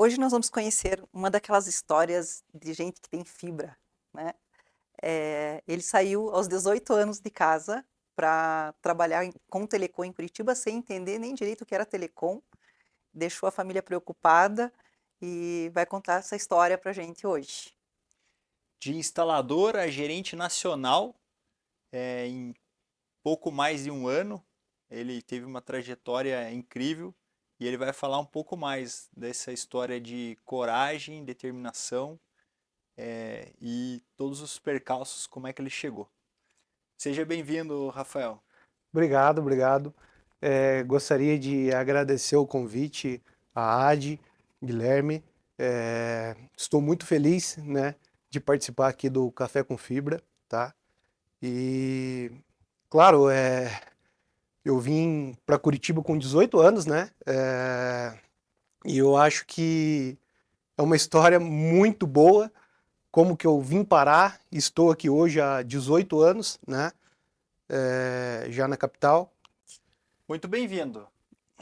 Hoje nós vamos conhecer uma daquelas histórias de gente que tem fibra, né. Ele saiu aos 18 anos de casa para trabalhar com telecom em Curitiba, sem entender nem direito o que era telecom, deixou a família preocupada e vai contar essa história pra gente hoje. De instalador a gerente nacional, em pouco mais de um ano. Ele teve uma trajetória incrível e ele vai falar um pouco mais dessa história de coragem, determinação, e todos os percalços, como é que ele chegou. Seja bem-vindo, Rafael. Obrigado, obrigado. Gostaria de agradecer o convite à Adi, Guilherme. Estou muito feliz, né, de participar aqui do Café com Fibra, tá? E, claro, eu vim para Curitiba com 18 anos, né? E eu acho que é uma história muito boa, como que eu vim parar, estou aqui hoje há 18 anos, né? Já na capital. Muito bem-vindo.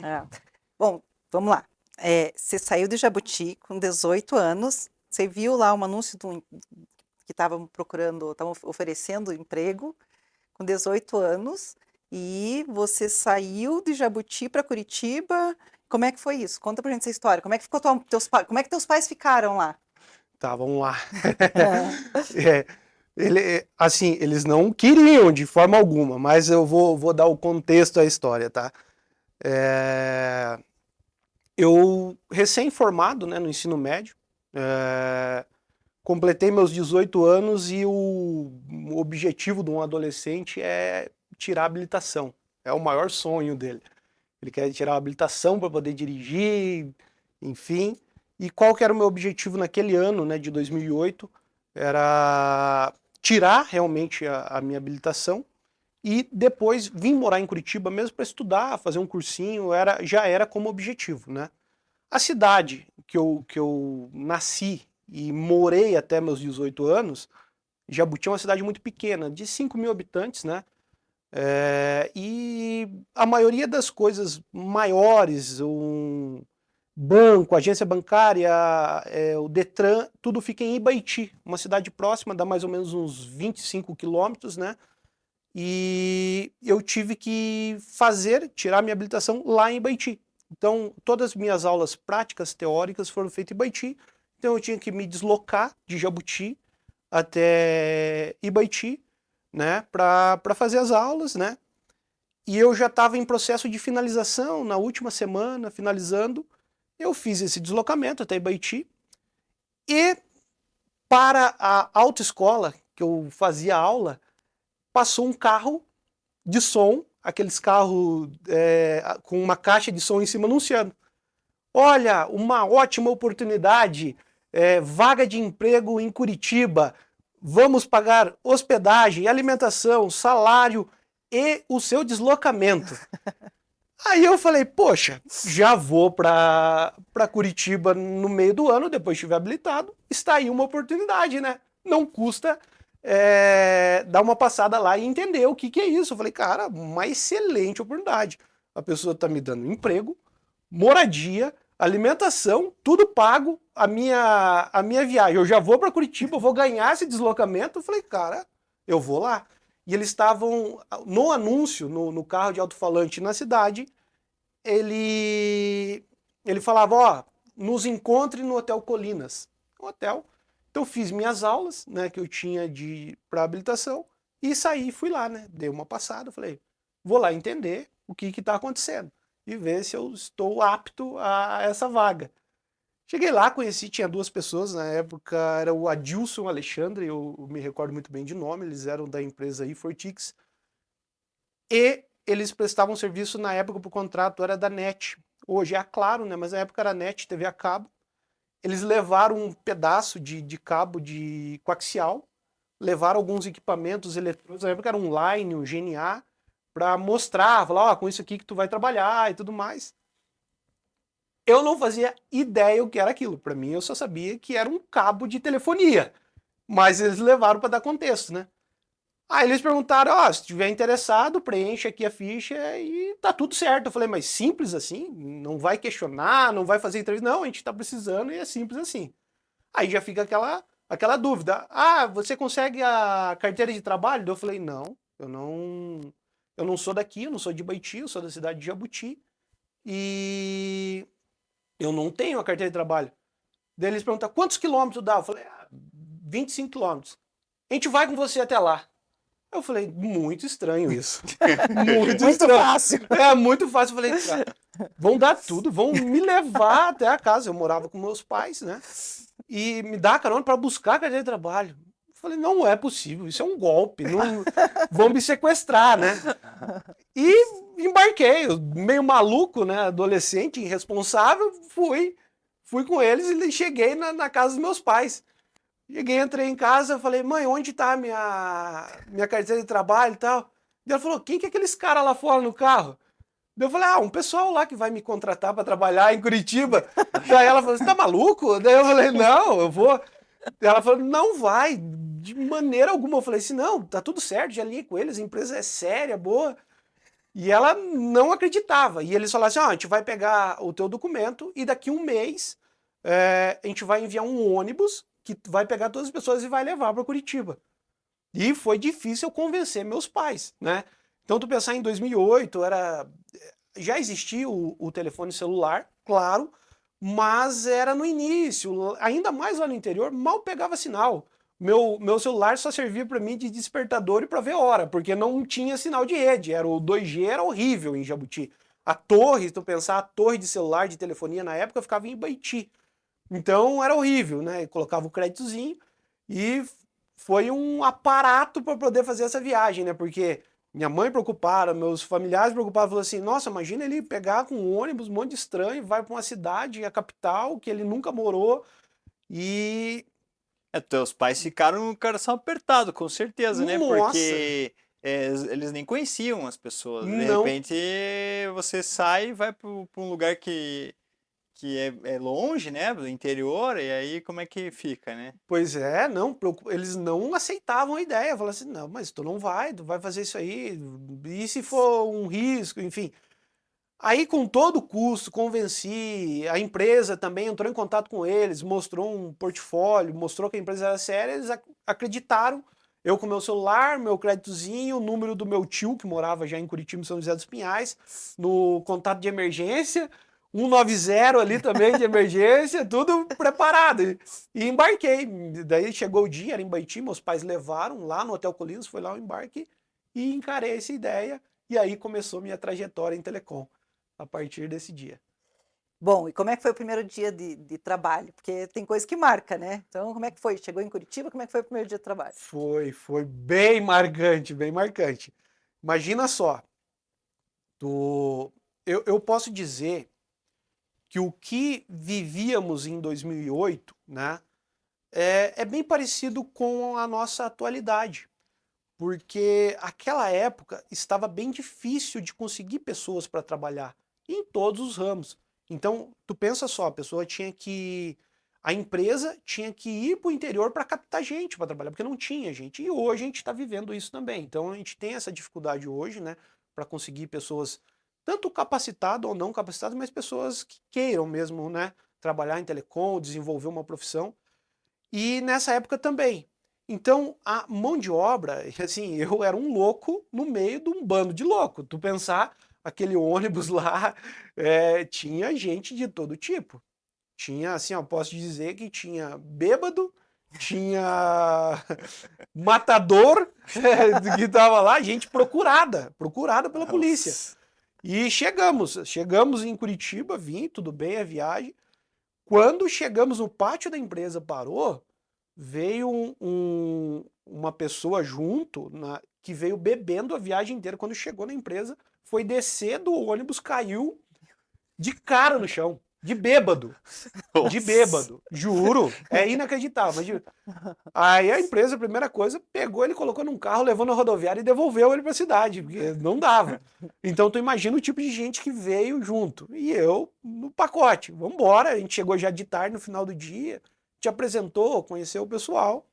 É. Bom, vamos lá. Você saiu de Jabuti com 18 anos, você viu lá um anúncio que estavam oferecendo emprego com 18 anos, e você saiu de Jabuti para Curitiba. Como é que foi isso? Conta pra gente essa história. Como é que ficou como é que teus pais ficaram lá? Tá, vamos lá. É, assim, eles não queriam de forma alguma, mas eu vou dar o contexto à história, tá? É, eu, recém-formado, né, no ensino médio, completei meus 18 anos e o objetivo de um adolescente é tirar a habilitação. É o maior sonho dele. Ele quer tirar a habilitação para poder dirigir, enfim. E qual que era o meu objetivo naquele ano, né, de 2008? Era tirar realmente a minha habilitação e depois vim morar em Curitiba mesmo para estudar, fazer um cursinho, já era como objetivo, né? A cidade que eu nasci e morei até meus 18 anos, Jabuti é uma cidade muito pequena, de 5 mil habitantes, né? E a maioria das coisas maiores, um banco, agência bancária, o Detran, tudo fica em Ibaiti, uma cidade próxima, dá mais ou menos uns 25 quilômetros, né? E eu tive que tirar minha habilitação lá em Ibaiti. Então, todas as minhas aulas práticas, teóricas, foram feitas em Ibaiti. Então, eu tinha que me deslocar de Jabuti até Ibaiti, né, para fazer as aulas, né? E eu já estava em processo de finalização, na última semana, finalizando. Eu fiz esse deslocamento até Ibaiti. E para a autoescola, que eu fazia aula, passou um carro de som, aqueles carros com uma caixa de som em cima anunciando. Olha, uma ótima oportunidade, vaga de emprego em Curitiba, vamos pagar hospedagem, alimentação, salário e o seu deslocamento. Aí eu falei, poxa, já vou para Curitiba no meio do ano, depois estiver habilitado, está aí uma oportunidade, né? Não custa dar uma passada lá e entender o que é isso. Eu falei, cara, uma excelente oportunidade. A pessoa está me dando emprego, moradia, alimentação, tudo pago, a minha viagem. Eu já vou para Curitiba, eu vou ganhar esse deslocamento. Eu falei, cara, eu vou lá. E eles estavam, no anúncio, no carro de alto-falante na cidade, ele falava, ó, nos encontre no Hotel Colinas. Um hotel. Então fiz minhas aulas, né, que eu tinha para habilitação, e saí, fui lá, né, dei uma passada, falei, vou lá entender o que está acontecendo e ver se eu estou apto a essa vaga. Cheguei lá, conheci, tinha duas pessoas na época, era o Adilson Alexandre, eu me recordo muito bem de nome, eles eram da empresa Ifortix, e eles prestavam serviço na época, o contrato era da NET, hoje é a Claro, né, mas na época era a NET, TV a cabo. Eles levaram um pedaço de cabo de coaxial, levaram alguns equipamentos eletrônicos, na época era um Line, um GNA, para mostrar, falar, ó, com isso aqui que tu vai trabalhar e tudo mais. Eu não fazia ideia o que era aquilo. Para mim, eu só sabia que era um cabo de telefonia. Mas eles levaram para dar contexto, né? Aí eles perguntaram, ó, se estiver interessado, preenche aqui a ficha e tá tudo certo. Eu falei, mas simples assim? Não vai questionar, não vai fazer entrevista? Não, a gente tá precisando e é simples assim. Aí já fica aquela dúvida. Ah, você consegue a carteira de trabalho? Eu falei, não, eu não sou daqui, eu não sou de Baiti, eu sou da cidade de Jabuti e eu não tenho a carteira de trabalho. Daí eles perguntaram, quantos quilômetros dá? Eu falei, 25 quilômetros. A gente vai com você até lá. Eu falei, muito estranho isso. Muito Muito estranho. fácil. É muito fácil. Eu falei, cara, vão dar tudo, vão me levar até a casa. Eu morava com meus pais, né? E me dar carona para buscar a carteira de trabalho. Eu falei, não é possível, isso é um golpe. Não... Vão me sequestrar, né? E embarquei, meio maluco, né? Adolescente, irresponsável, fui com eles e cheguei na casa dos meus pais. Cheguei, entrei em casa, falei, mãe, onde tá minha carteira de trabalho e tal? E ela falou, quem que é aqueles caras lá fora no carro? Daí eu falei, um pessoal lá que vai me contratar para trabalhar em Curitiba. Daí ela falou, você tá maluco? Daí eu falei, não, eu vou. Ela falou, não vai, de maneira alguma. Eu falei assim, não, tá tudo certo, já alinhei com eles, a empresa é séria, boa. E ela não acreditava. E eles falaram assim, a gente vai pegar o teu documento e daqui um mês a gente vai enviar um ônibus que vai pegar todas as pessoas e vai levar para Curitiba. E foi difícil eu convencer meus pais, né? Então, tu pensar em 2008, já existia o telefone celular, claro, mas era no início, ainda mais lá no interior, mal pegava sinal. Meu celular só servia para mim de despertador e para ver hora, porque não tinha sinal de rede, o 2G era horrível em Jabuti. A torre, se tu pensar, a torre de celular, de telefonia na época ficava em Baiti. Então era horrível, né? Colocava o créditozinho e foi um aparato para poder fazer essa viagem, né? Porque minha mãe preocupada, meus familiares preocupados, falou assim: nossa, imagina ele pegar com um ônibus, um monte de estranho, vai para uma cidade, a capital, que ele nunca morou, e. Teus pais ficaram com o coração apertado, com certeza, né? Nossa! Porque eles nem conheciam as pessoas. De Não. repente você sai e vai para um lugar que é longe, né? Do interior, e aí como é que fica, né? Pois é, não, eles não aceitavam a ideia. Falaram assim: não, mas tu não vai, tu vai fazer isso aí, e se for um risco, enfim. Aí, com todo o custo, convenci, a empresa também entrou em contato com eles, mostrou um portfólio, mostrou que a empresa era séria, eles acreditaram. Eu com meu celular, meu créditozinho, o número do meu tio, que morava já em Curitiba, em São José dos Pinhais, no contato de emergência, 190 ali também de emergência, tudo preparado. E embarquei. Daí chegou o dia, era em Baiti, meus pais levaram lá no Hotel Colinas, foi lá o embarque, e encarei essa ideia, e aí começou minha trajetória em telecom a partir desse dia. Bom, e como é que foi o primeiro dia de trabalho? Porque tem coisa que marca, né? Então, como é que foi? Chegou em Curitiba, como é que foi o primeiro dia de trabalho? Foi bem marcante, bem marcante. Imagina só, eu posso dizer que o que vivíamos em 2008, né, é bem parecido com a nossa atualidade, porque aquela época estava bem difícil de conseguir pessoas para trabalhar em todos os ramos. Então, tu pensa só, a empresa tinha que ir para o interior para captar gente para trabalhar, porque não tinha gente. E hoje a gente está vivendo isso também. Então a gente tem essa dificuldade hoje, né, para conseguir pessoas tanto capacitadas ou não capacitadas, mas pessoas que queiram mesmo, né, trabalhar em telecom, desenvolver uma profissão. E nessa época também. Então, a mão de obra, assim, eu era um louco no meio de um bando de louco. Tu pensar, aquele ônibus lá, tinha gente de todo tipo. Tinha, assim, eu posso dizer que tinha bêbado, tinha matador que tava lá, gente procurada pela polícia. Nossa. E chegamos em Curitiba, vim, tudo bem a viagem. Quando chegamos no pátio da empresa, parou, veio uma pessoa junto, que veio bebendo a viagem inteira. Quando chegou na empresa, foi descer do ônibus, caiu de cara no chão, de bêbado. De bêbado, juro, é inacreditável. Mas aí a empresa, a primeira coisa, pegou ele, colocou num carro, levou na rodoviária e devolveu ele para a cidade, porque não dava. Então tu imagina o tipo de gente que veio junto. E eu no pacote, vamos embora. A gente chegou já de tarde, no final do dia, te apresentou, conheceu o pessoal.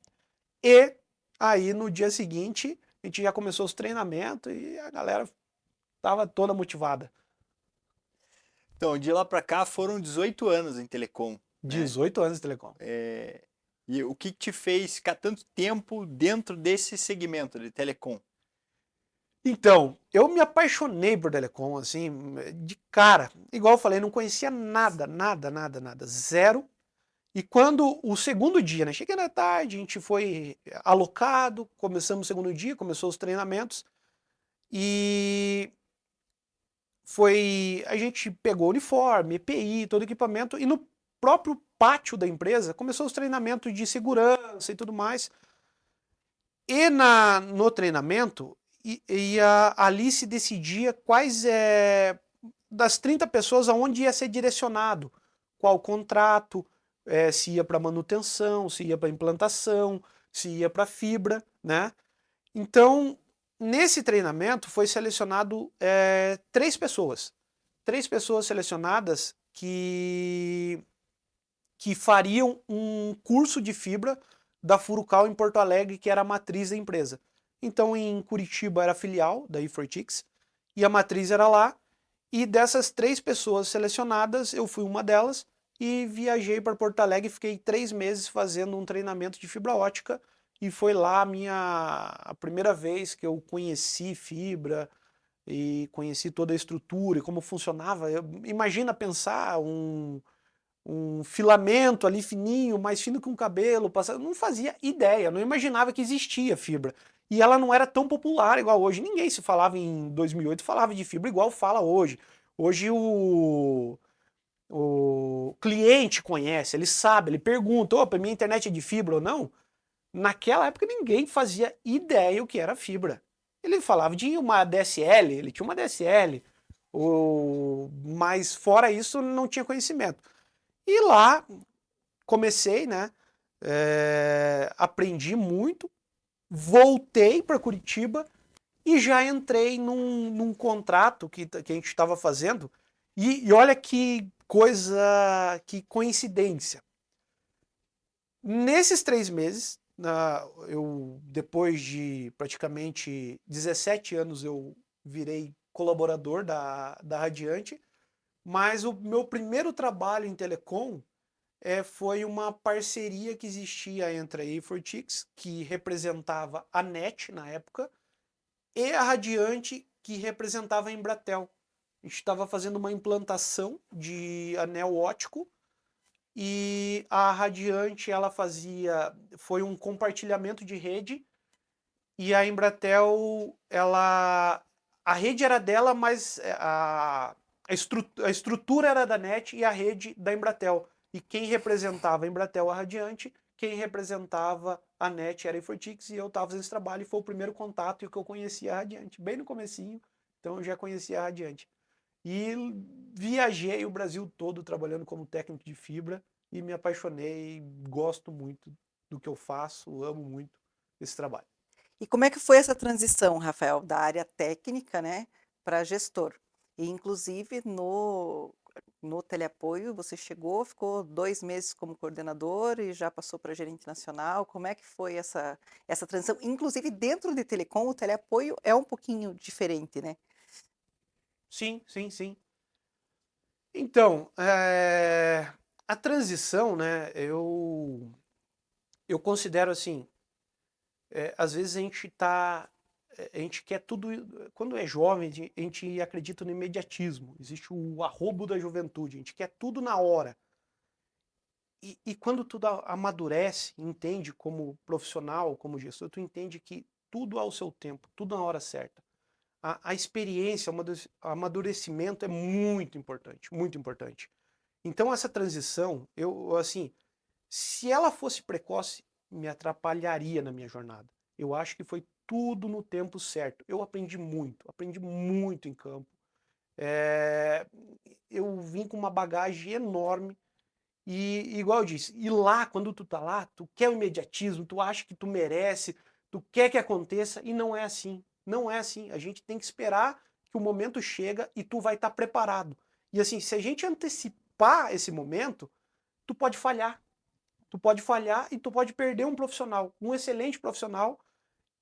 E aí no dia seguinte a gente já começou os treinamentos e a galera estava toda motivada. Então, de lá para cá foram 18 anos em telecom, né? 18 anos de telecom. E o que te fez ficar tanto tempo dentro desse segmento de telecom? Então, eu me apaixonei por telecom, assim, de cara. Igual eu falei, não conhecia nada, zero. E quando o segundo dia, né? Cheguei na tarde, a gente foi alocado, começamos o segundo dia, começou os treinamentos. E a gente pegou o uniforme, EPI, todo o equipamento, e no próprio pátio da empresa começou os treinamentos de segurança e tudo mais. E no treinamento, ali se decidia quais das 30 pessoas aonde ia ser direcionado, qual contrato, se ia para manutenção, se ia para implantação, se ia para fibra, né? Então, nesse treinamento foi selecionado 3 pessoas selecionadas que fariam um curso de fibra da Furukawa em Porto Alegre, que era a matriz da empresa. Então, em Curitiba era a filial da E4Tix, e a matriz era lá, e dessas 3 pessoas selecionadas, eu fui uma delas, e viajei para Porto Alegre e fiquei 3 meses fazendo um treinamento de fibra ótica, e foi lá a primeira vez que eu conheci fibra, e conheci toda a estrutura e como funcionava. Imagina pensar um filamento ali fininho, mais fino que um cabelo, não fazia ideia, não imaginava que existia fibra. E ela não era tão popular igual hoje. Ninguém se falava em 2008, falava de fibra igual fala hoje. Hoje o cliente conhece, ele sabe, ele pergunta, opa, minha internet é de fibra ou não? Naquela época ninguém fazia ideia o que era fibra. Ele falava de uma DSL, ele tinha uma DSL, mas fora isso não tinha conhecimento. E lá comecei, né? Aprendi muito, voltei para Curitiba e já entrei num contrato que a gente estava fazendo. E olha que coisa, que coincidência. Nesses 3 meses, eu depois de praticamente 17 anos, eu virei colaborador da Radiante, mas o meu primeiro trabalho em telecom foi uma parceria que existia entre a E4Tix, que representava a NET na época, e a Radiante, que representava a Embratel. A gente estava fazendo uma implantação de anel óptico e a Radiante foi um compartilhamento de rede e a Embratel, a rede era dela, mas a estrutura era da NET e a rede da Embratel. E quem representava a Embratel, a Radiante, quem representava a NET era a E4Tix, e eu estava fazendo esse trabalho e foi o primeiro contato e que eu conhecia a Radiante, bem no comecinho, então eu já conhecia a Radiante. E viajei o Brasil todo trabalhando como técnico de fibra e me apaixonei, gosto muito do que eu faço, amo muito esse trabalho. E como é que foi essa transição, Rafael, da área técnica, né, para gestor? E inclusive no teleapoio você chegou, ficou 2 meses como coordenador e já passou para gerente nacional. Como é que foi essa transição? Inclusive dentro de telecom, o teleapoio é um pouquinho diferente, né? Sim, sim, sim. Então, a transição, né, eu considero assim, às vezes a gente quer tudo, quando é jovem, a gente acredita no imediatismo, existe o arrobo da juventude, a gente quer tudo na hora. E quando tudo amadurece, entende como profissional, como gestor, tu entende que tudo ao seu tempo, tudo na hora certa. A experiência, o amadurecimento é muito importante, muito importante. Então essa transição, assim, se ela fosse precoce, me atrapalharia na minha jornada. Eu acho que foi tudo no tempo certo. Eu aprendi muito em campo. Eu vim com uma bagagem enorme e, igual eu disse, e lá, quando tu tá lá, tu quer o imediatismo, tu acha que tu merece, tu quer que aconteça, e não é assim. Não é assim. A gente tem que esperar que o momento chega e tu vai estar preparado. E assim, se a gente antecipar esse momento, tu pode falhar. Tu pode falhar e tu pode perder um profissional, um excelente profissional,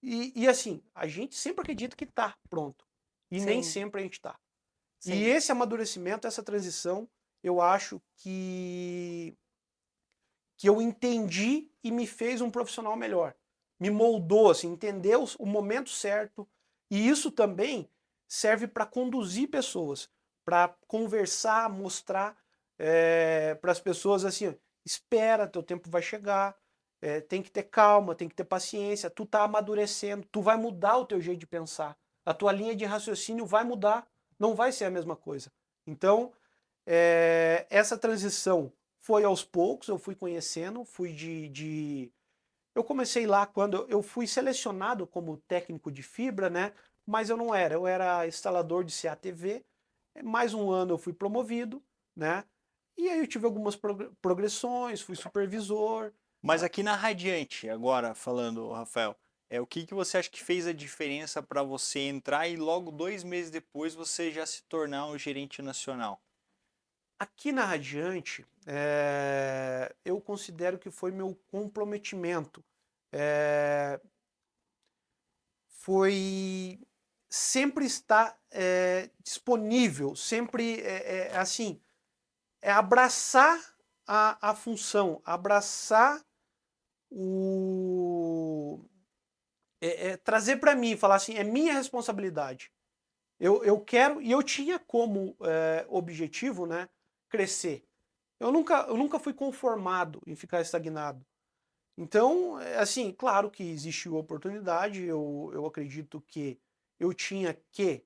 E assim, a gente sempre acredita que está pronto. E nem Sim, sempre a gente está. E sim. esse amadurecimento, essa transição, eu acho que eu entendi e me fez um profissional melhor. Me moldou, assim, entendeu o momento certo. E isso também serve para conduzir pessoas, para conversar, mostrar para as pessoas assim, ó, espera, teu tempo vai chegar, tem que ter calma, tem que ter paciência, tu tá amadurecendo, tu vai mudar o teu jeito de pensar, a tua linha de raciocínio vai mudar, não vai ser a mesma coisa. Então, essa transição foi aos poucos, eu fui conhecendo, fui eu comecei lá quando eu fui selecionado como técnico de fibra, né? Mas eu era instalador de CATV. Mais um ano eu fui promovido, né? E aí eu tive algumas progressões, fui supervisor. Mas aqui na Radiante, agora falando, Rafael, o que que você acha que fez a diferença para você entrar e logo 2 meses depois você já se tornar um gerente nacional? Aqui na Radiante, eu considero que foi meu comprometimento. É, foi sempre estar disponível, sempre assim, abraçar a função, abraçar o. Trazer para mim, falar assim, é minha responsabilidade. Eu quero, e eu tinha como objetivo, né, crescer. Eu nunca fui conformado em ficar estagnado. Então, assim, claro que existiu oportunidade, eu acredito que eu tinha que.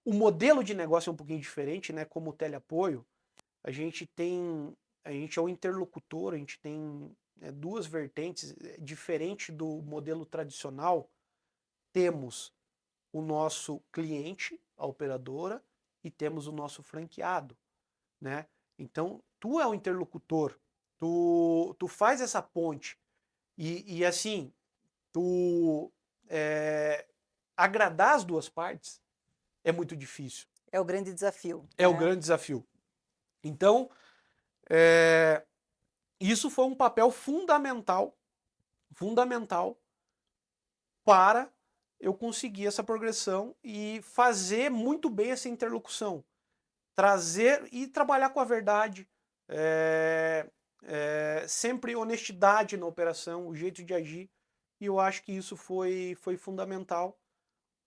O modelo de negócio é um pouquinho diferente, né? Como o teleapoio, a gente tem. A gente é o interlocutor, a gente tem duas vertentes. Diferente do modelo tradicional, temos o nosso cliente, a operadora, e temos o nosso franqueado, né? Então, tu é o interlocutor, tu faz essa ponte e assim, tu agradar as duas partes é muito difícil. É o grande desafio, É o né? grande desafio. Então, é, isso foi um papel fundamental, fundamental para eu conseguir essa progressão e fazer muito bem essa interlocução. Trazer e trabalhar com a verdade, sempre honestidade na operação, o jeito de agir. E eu acho que isso foi fundamental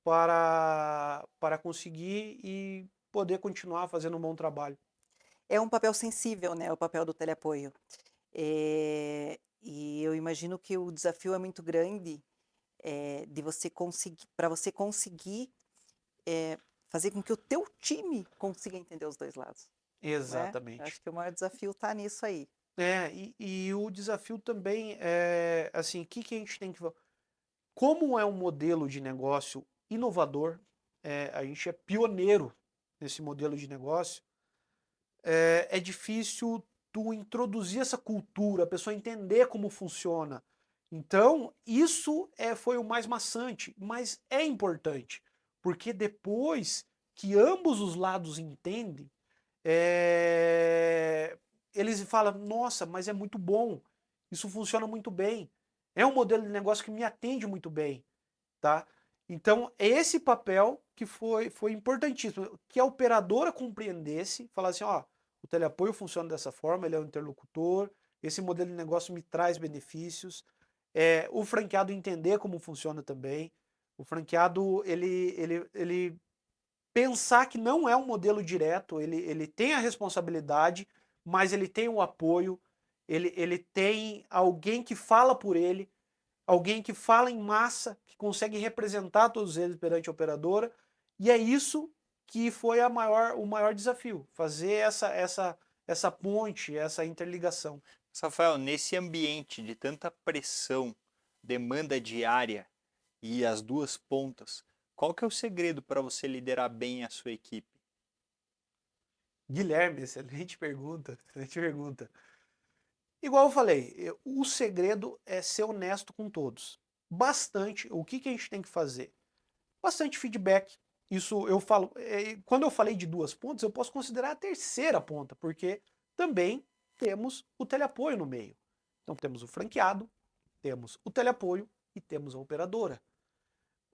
para conseguir e poder continuar fazendo um bom trabalho. É um papel sensível, né, o papel do teleapoio. E eu imagino que o desafio é muito grande, de você conseguir para você conseguir, fazer com que o teu time consiga entender os 2 lados, né. Eu Exatamente. acho que o maior desafio está nisso aí. E o desafio também é assim, o que, que a gente tem que. Como é um modelo de negócio inovador, a gente é pioneiro nesse modelo de negócio, é difícil tu introduzir essa cultura, a pessoa entender como funciona. Então, isso foi o mais maçante, mas é importante, porque depois que ambos os lados entendem, eles falam, nossa, mas é muito bom, isso funciona muito bem, é um modelo de negócio que me atende muito bem, tá? Então, esse papel que foi importantíssimo, que a operadora compreendesse, falasse, ó, o teleapoio funciona dessa forma, ele é um interlocutor, esse modelo de negócio me traz benefícios, o franqueado entender como funciona também, o franqueado, ele pensar que não é um modelo direto, ele tem a responsabilidade, mas ele tem o apoio, ele tem alguém que fala por ele, alguém que fala em massa, que consegue representar todos eles perante a operadora, e é isso que foi o maior desafio, fazer essa ponte, essa interligação. Rafael, nesse ambiente de tanta pressão, demanda diária e as duas pontas, qual que é o segredo para você liderar bem a sua equipe? Guilherme, excelente pergunta, excelente pergunta. Igual eu falei, o segredo é ser honesto com todos. Bastante, o que a gente tem que fazer? Bastante feedback. Isso eu falo, quando eu falei de duas pontas, eu posso considerar a terceira ponta, porque também temos o teleapoio no meio. Então temos o franqueado, temos o teleapoio e temos a operadora.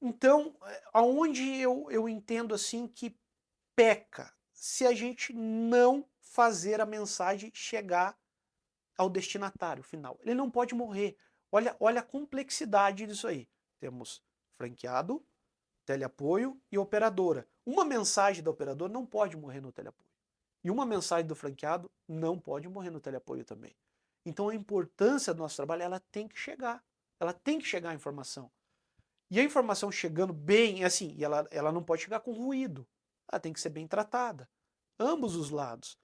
Então, aonde eu entendo assim que peca, se a gente não fazer a mensagem chegar ao destinatário final. Ele não pode morrer. Olha a complexidade disso aí. Temos franqueado, teleapoio e operadora. Uma mensagem da operadora não pode morrer no teleapoio. E uma mensagem do franqueado não pode morrer no teleapoio também. Então a importância do nosso trabalho, ela tem que chegar. Ela tem que chegar a informação. E a informação chegando bem, assim, ela não pode chegar com ruído. Ela tem que ser bem tratada. Ambos os lados.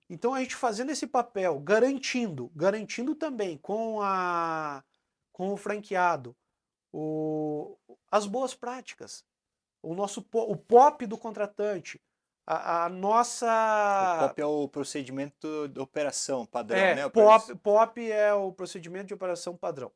Então a gente fazendo esse papel, garantindo também com o franqueado as boas práticas, o POP do contratante, a O nossa POP é o procedimento de operação padrão, né? POP é o procedimento de operação padrão.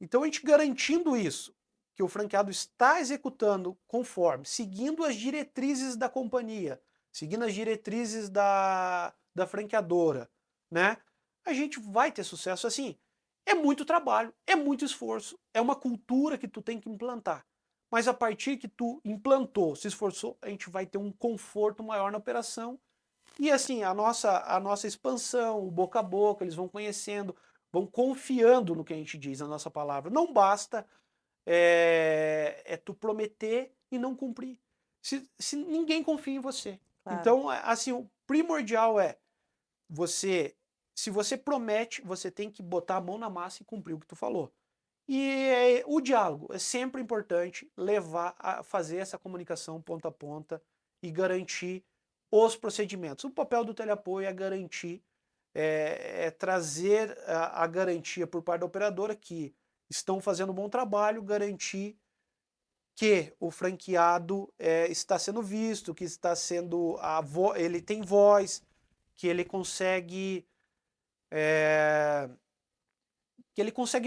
Então a gente garantindo isso, que o franqueado está executando conforme, seguindo as diretrizes da companhia, seguindo as diretrizes da franqueadora, né? A gente vai ter sucesso assim. É muito trabalho, é muito esforço, é uma cultura que tu tem que implantar. Mas a partir que tu implantou, se esforçou, a gente vai ter um conforto maior na operação. E assim, a nossa expansão, o boca a boca, eles vão conhecendo, vão confiando no que a gente diz, na nossa palavra. Não basta tu prometer e não cumprir. Se ninguém confia em você. Claro. Então, assim, o primordial é se você promete, você tem que botar a mão na massa e cumprir o que tu falou. E o diálogo é sempre importante levar a fazer essa comunicação ponta a ponta e garantir os procedimentos. O papel do teleapoio é garantir, trazer a garantia por parte da operadora que estão fazendo um bom trabalho, garantir que o franqueado está sendo visto, que está sendo ele tem voz, que ele consegue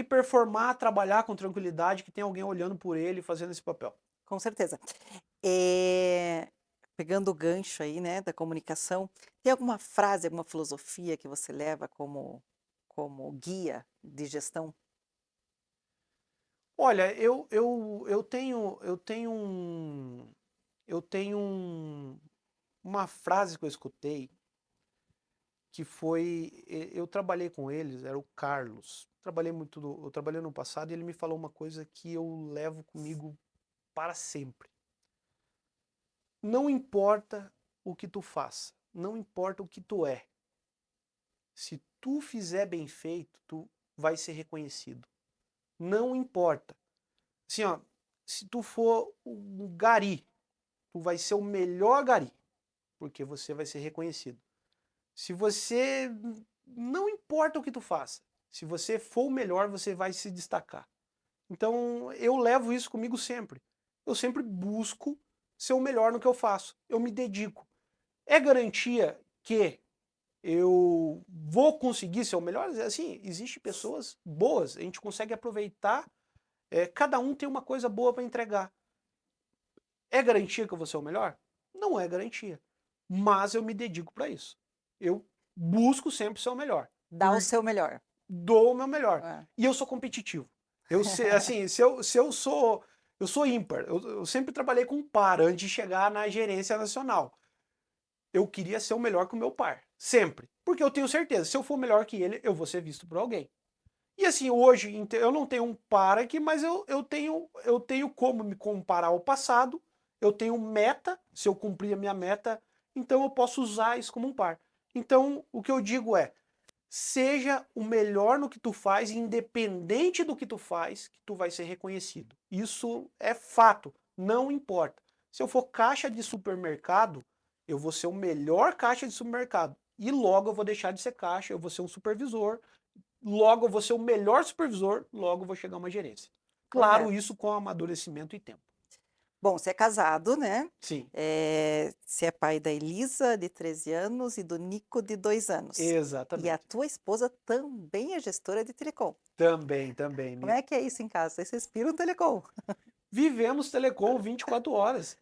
performar, trabalhar com tranquilidade, que tem alguém olhando por ele fazendo esse papel. Com certeza. Pegando o gancho aí, né, da comunicação, tem alguma frase, alguma filosofia que você leva como guia de gestão? Olha, eu tenho uma frase que eu escutei que foi, eu trabalhei com eles, era o Carlos. Eu trabalhei no passado e ele me falou uma coisa que eu levo comigo para sempre. Não importa o que tu faça, não importa o que tu é. Se tu fizer bem feito, tu vai ser reconhecido. Não importa. Assim, ó, se tu for um gari, tu vai ser o melhor gari, porque você vai ser reconhecido. Se você não importa o que tu faça, se você for o melhor, você vai se destacar. Então, eu levo isso comigo sempre. Eu sempre busco ser o melhor no que eu faço. Eu me dedico. É garantia que eu vou conseguir ser o melhor? Assim, existem pessoas boas, a gente consegue aproveitar, cada um tem uma coisa boa para entregar. É garantia que eu vou ser o melhor? Não é garantia. Mas eu me dedico para isso. Eu busco sempre ser o melhor. Dá o seu melhor. Dou o meu melhor. É. E eu sou competitivo. Assim, eu sou ímpar. Eu sempre trabalhei com par antes de chegar na gerência nacional. Eu queria ser o melhor que o meu par. Sempre. Porque eu tenho certeza, se eu for melhor que ele, eu vou ser visto por alguém. E assim, hoje, eu não tenho um par aqui, mas eu tenho como me comparar ao passado. Eu tenho meta, se eu cumprir a minha meta, então eu posso usar isso como um par. Então, o que eu digo é, seja o melhor no que tu faz, independente do que tu faz, que tu vai ser reconhecido. Isso é fato, não importa. Se eu for caixa de supermercado, eu vou ser o melhor caixa de supermercado. E logo eu vou deixar de ser caixa, eu vou ser um supervisor, logo eu vou ser o melhor supervisor, logo eu vou chegar a uma gerência. Claro, Correto. isso com amadurecimento e tempo. Bom, você é casado, né? Sim, Você é pai da Elisa, de 13 anos, e do Nico, de 2 anos. E a exatamente. tua esposa também é gestora de telecom. Também. Como é que é isso em casa? Vocês respiram telecom. Vivemos telecom 24 horas.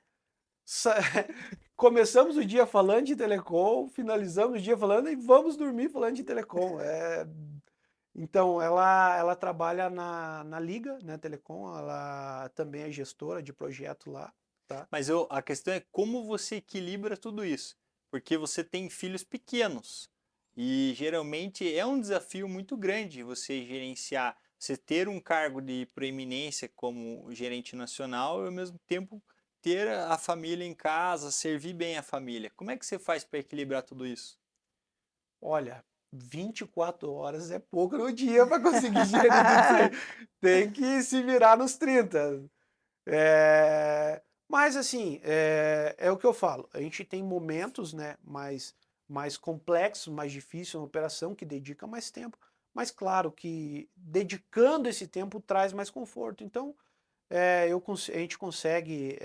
Começamos o dia falando de telecom, finalizamos o dia falando e vamos dormir falando de telecom. Então, ela trabalha na Liga, né, Telecom, ela também é gestora de projeto lá, tá? Mas a questão é como você equilibra tudo isso. Porque você tem filhos pequenos. E geralmente é um desafio muito grande você gerenciar, você ter um cargo de proeminência como gerente nacional e ao mesmo tempo ter a família em casa, servir bem a família. Como é que você faz para equilibrar tudo isso? Olha, 24 horas é pouco no dia para conseguir gerir tudo isso aí. Tem que se virar nos 30. Mas assim, é o que eu falo. A gente tem momentos, né, mais complexos, mais difíceis na operação, que dedica mais tempo. Mas claro que dedicando esse tempo traz mais conforto. Então, a gente consegue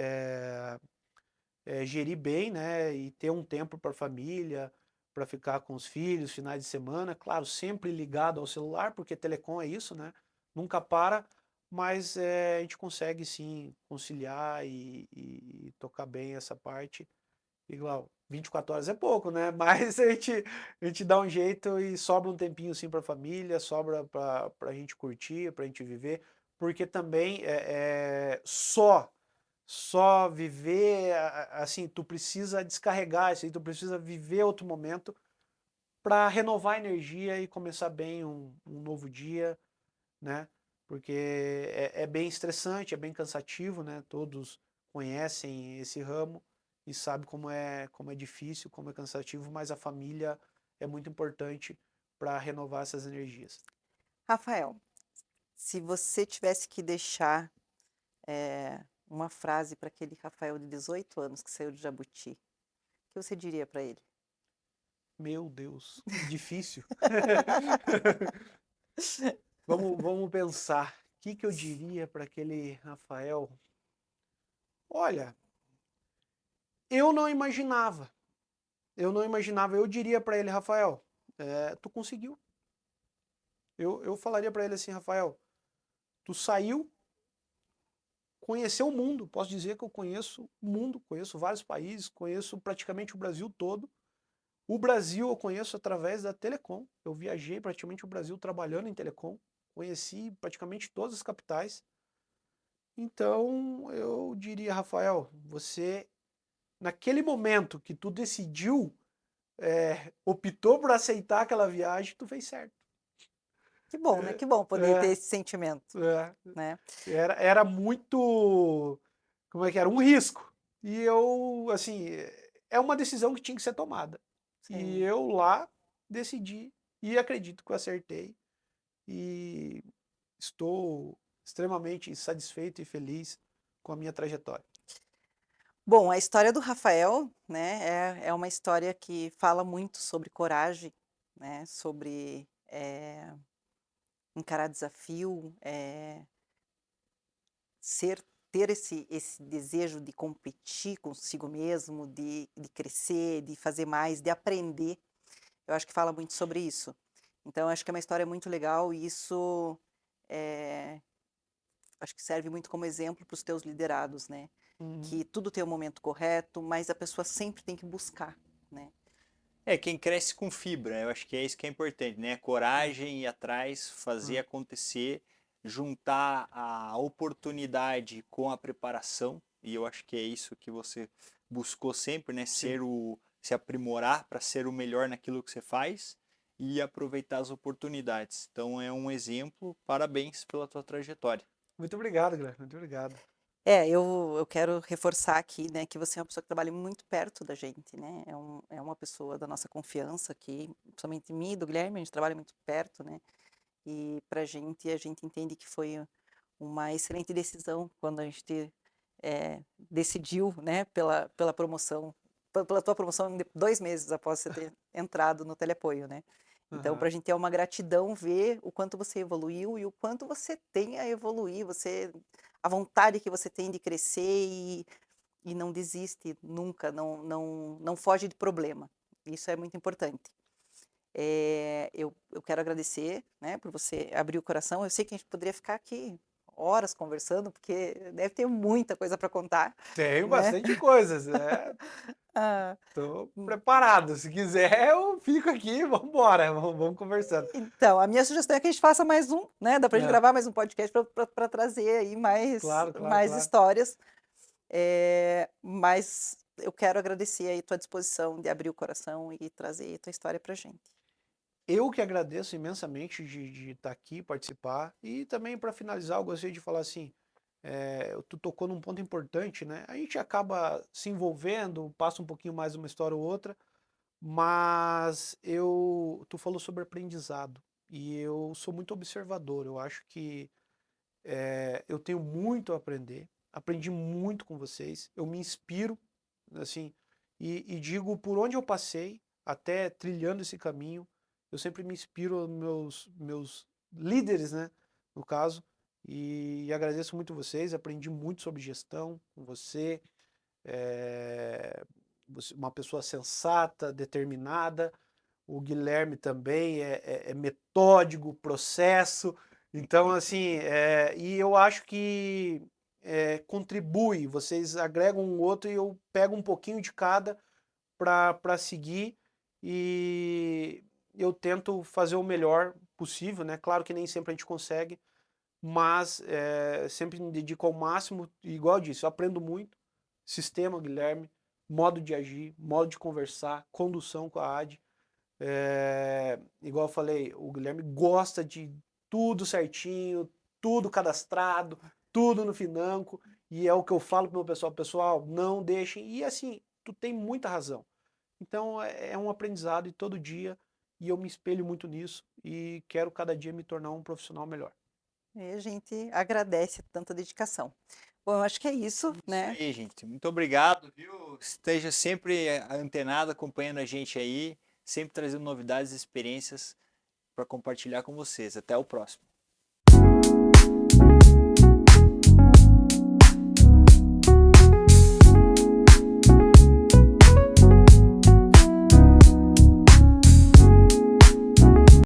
gerir bem, né, e ter um tempo para a família, para ficar com os filhos, finais de semana, claro, sempre ligado ao celular, porque telecom é isso, né, nunca para, mas a gente consegue sim conciliar e tocar bem essa parte. Igual, 24 horas é pouco, né? Mas a gente dá um jeito e sobra um tempinho sim para a família, sobra para a gente curtir, para a gente viver, porque também só viver assim, tu precisa descarregar isso aí, tu precisa viver outro momento para renovar a energia e começar bem um novo dia, né? Porque é bem estressante, é bem cansativo, né? Todos conhecem esse ramo e sabem como é difícil, como é cansativo, mas a família é muito importante para renovar essas energias. Rafael, se você tivesse que deixar uma frase para aquele Rafael de 18 anos que saiu de Jabuti, o que você diria para ele? Meu Deus, difícil. Vamos pensar. O que eu diria para aquele Rafael? Olha, eu não imaginava. Eu não imaginava. Eu diria para ele, Rafael, tu conseguiu. Eu falaria para ele assim, Rafael, tu saiu, conheceu o mundo. Posso dizer que eu conheço o mundo, conheço vários países, conheço praticamente o Brasil todo. O Brasil eu conheço através da Telecom. Eu viajei praticamente o Brasil trabalhando em Telecom. Conheci praticamente todas as capitais. Então eu diria, Rafael, você, naquele momento que tu decidiu, optou por aceitar aquela viagem, tu fez certo. Que bom, né? Que bom poder ter É, esse sentimento, é, né? era muito, como é que era? Um risco. E eu, assim, é uma decisão que tinha que ser tomada. E Sim. eu lá decidi e acredito que eu acertei. E estou extremamente satisfeito e feliz com a minha trajetória. Bom, a história do Rafael, né, é uma história que fala muito sobre coragem, né, sobre encarar desafio, ser ter esse desejo de competir consigo mesmo, de crescer, de fazer mais, de aprender. Eu acho que fala muito sobre isso. Então eu acho que é uma história muito legal e isso, eh, acho que serve muito como exemplo para os teus liderados, né, Uhum. que tudo tem o momento correto, mas a pessoa sempre tem que buscar, né. É, quem cresce com fibra, eu acho que é isso que é importante, né? Coragem, ir atrás, fazer acontecer, juntar a oportunidade com a preparação, e eu acho que é isso que você buscou sempre, né? Sim. Se aprimorar para ser o melhor naquilo que você faz e aproveitar as oportunidades. Então é um exemplo, parabéns pela tua trajetória. Muito obrigado, Guilherme. Muito obrigado. Eu quero reforçar aqui, né, que você é uma pessoa que trabalha muito perto da gente, né, é uma pessoa da nossa confiança aqui, principalmente mim e do Guilherme, a gente trabalha muito perto, né, e pra gente, a gente entende que foi uma excelente decisão quando a gente, decidiu, né, pela promoção, pela tua promoção 2 meses após você ter entrado no Teleapoio, né. Então Aham. pra gente é uma gratidão ver o quanto você evoluiu e o quanto você tem a evoluir, a vontade que você tem de crescer e não desiste nunca, não foge de problema. Isso é muito importante. Eu quero agradecer, né, por você abrir o coração. Eu sei que a gente poderia ficar aqui horas conversando, porque deve ter muita coisa para contar, Tenho né. bastante coisas. Tô preparado. Se quiser, eu fico aqui, vamos embora, vamos conversando. Então, a minha sugestão é que a gente faça mais um, né? Dá pra gente É, gravar mais um podcast para trazer aí claro, claro, mais claro. histórias. Mas eu quero agradecer aí tua disposição de abrir o coração e trazer tua história pra gente. Eu que agradeço imensamente de estar aqui, participar. E também, para finalizar, eu gostaria de falar assim: tu tocou num ponto importante, né? A gente acaba se envolvendo, passa um pouquinho mais uma história ou outra, mas tu falou sobre aprendizado. E eu sou muito observador. Eu acho que eu tenho muito a aprender. Aprendi muito com vocês. Eu me inspiro, assim, e digo por onde eu passei, até trilhando esse caminho. Eu sempre me inspiro nos meus líderes, né? No caso. E agradeço muito vocês. Aprendi muito sobre gestão com você. Uma pessoa sensata, determinada. O Guilherme também é metódico, processo. Então, assim, e eu acho que contribui, vocês agregam um outro e eu pego um pouquinho de cada para seguir e eu tento fazer o melhor possível, né? Claro que nem sempre a gente consegue, mas sempre me dedico ao máximo, e igual eu disse, eu aprendo muito. Sistema, Guilherme, modo de agir, modo de conversar, condução com a AD. Igual eu falei, o Guilherme gosta de tudo certinho, tudo cadastrado, tudo no Financo, e é o que eu falo pro meu pessoal, pessoal, não deixem, e assim, tu tem muita razão. Então é um aprendizado e todo dia, e eu me espelho muito nisso, e quero cada dia me tornar um profissional melhor. E a gente agradece tanta dedicação. Bom, eu acho que é isso, Isso né? aí, gente. Muito obrigado, viu? Esteja sempre antenado, acompanhando a gente aí, sempre trazendo novidades e experiências para compartilhar com vocês. Até o próximo.